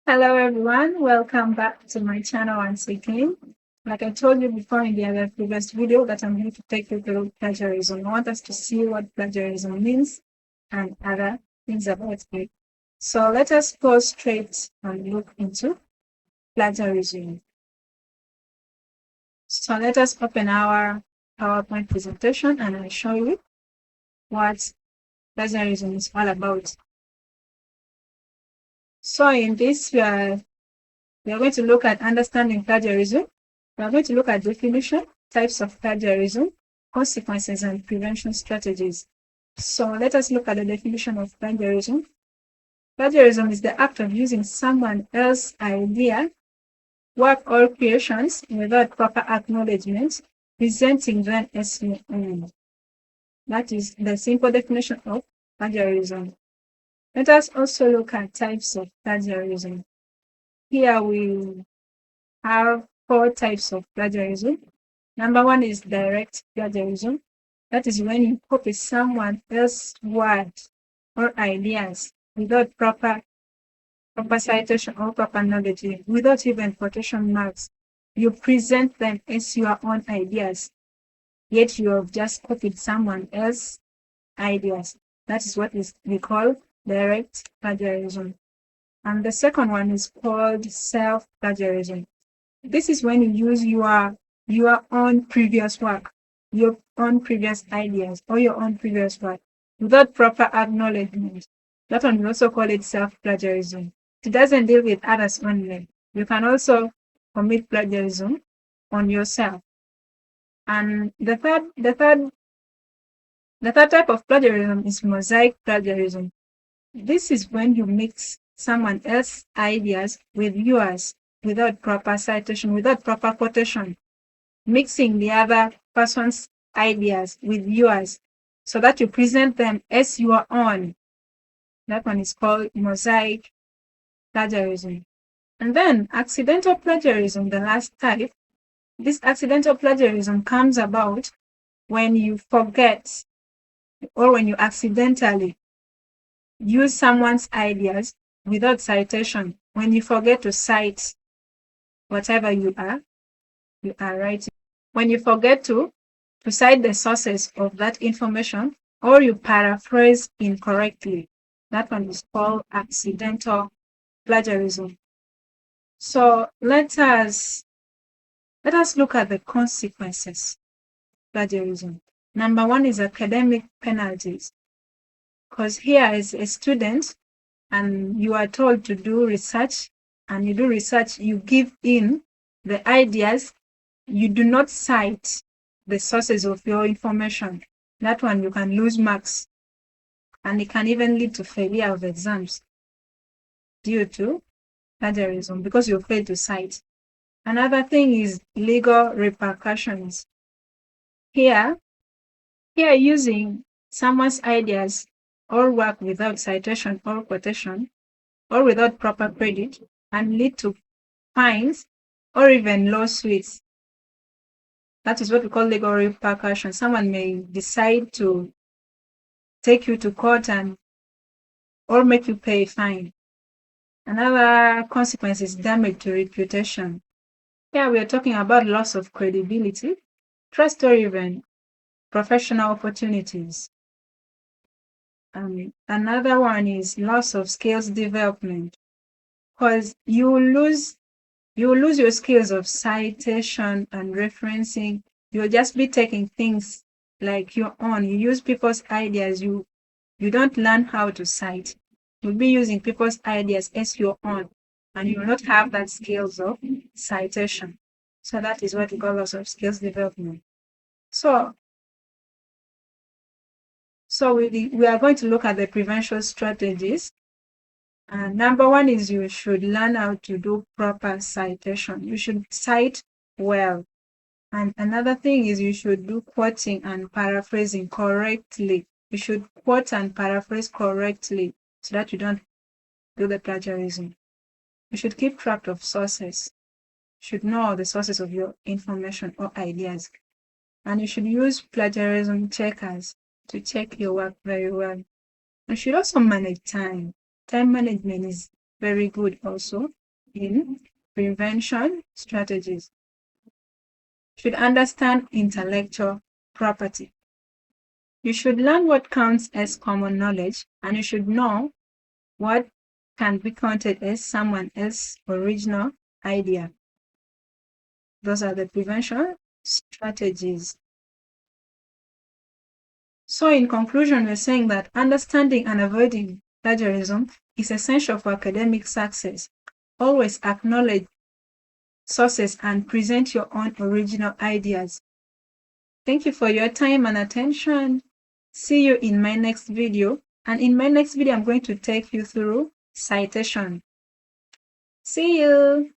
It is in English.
Hello everyone, welcome back to my channel once again. Like I told you before in the other previous video that I'm going to take you through plagiarism. I want us to see what plagiarism means and other things about it. So let us go straight and look into plagiarism. So let us open our PowerPoint presentation and I'll show you what plagiarism is all about. So in this, we are going to look at understanding plagiarism. We are going to look at definition, types of plagiarism, consequences, and prevention strategies. So let us look at the definition of plagiarism. Plagiarism is the act of using someone else's idea, work, or creations without proper acknowledgement, presenting them as your own. That is the simple definition of plagiarism. Let us also look at types of plagiarism. Here we have four types of plagiarism. Number one is direct plagiarism. That is when you copy someone else's words or ideas without proper citation or proper knowledge, without even quotation marks. You present them as your own ideas, yet you have just copied someone else's ideas. That is what we call direct plagiarism. And the second one is called self-plagiarism. This is when you use your own previous work, your own previous ideas, or your own previous work without proper acknowledgement. That one we also call it self-plagiarism. It doesn't deal with others only. You can also commit plagiarism on yourself. And the third type of plagiarism is mosaic plagiarism. This is when you mix someone else's ideas with yours without proper citation, without proper quotation, mixing the other person's ideas with yours so that you present them as your own. That one is called mosaic plagiarism. And then accidental plagiarism, the last type. This accidental plagiarism comes about when you forget or when you accidentally use someone's ideas without citation, when you forget to cite whatever you are writing, when you forget to cite the sources of that information, or you paraphrase incorrectly. That one is called accidental plagiarism. So let us look at the consequences of plagiarism. Number one is academic penalties. Because here as a student and you are told to do research and you do research, you give in the ideas, you do not cite the sources of your information. That one you can lose marks and it can even lead to failure of exams due to plagiarism because you failed to cite. Another thing is legal repercussions. Here using someone's ideas or work without citation or quotation or without proper credit and lead to fines or even lawsuits. That is what we call legal repercussions. Someone may decide to take you to court and or make you pay a fine. Another consequence is damage to reputation. Here we are talking about loss of credibility, trust, or even professional opportunities. Another one is loss of skills development, because you will lose your skills of citation and referencing. You'll just be taking things like your own. You use people's ideas. You don't learn how to cite. You'll be using people's ideas as your own, and you will not have that skills of citation. So that is what we call loss of skills development. So we are going to look at the prevention strategies. Number one is you should learn how to do proper citation. You should cite well. And another thing is you should do quoting and paraphrasing correctly. You should quote and paraphrase correctly so that you don't do the plagiarism. You should keep track of sources. You should know the sources of your information or ideas. And you should use plagiarism checkers to check your work very well. You should also manage time. Time management very good also in prevention strategies. You should understand intellectual property. You should learn what counts as common knowledge, and you should know what can be counted as someone else's original idea. Those are the prevention strategies. So in conclusion, we're saying that understanding and avoiding plagiarism is essential for academic success. Always acknowledge sources and present your own original ideas. Thank you for your time and attention. See you in my next video. And in my next video, I'm going to take you through citation. See you.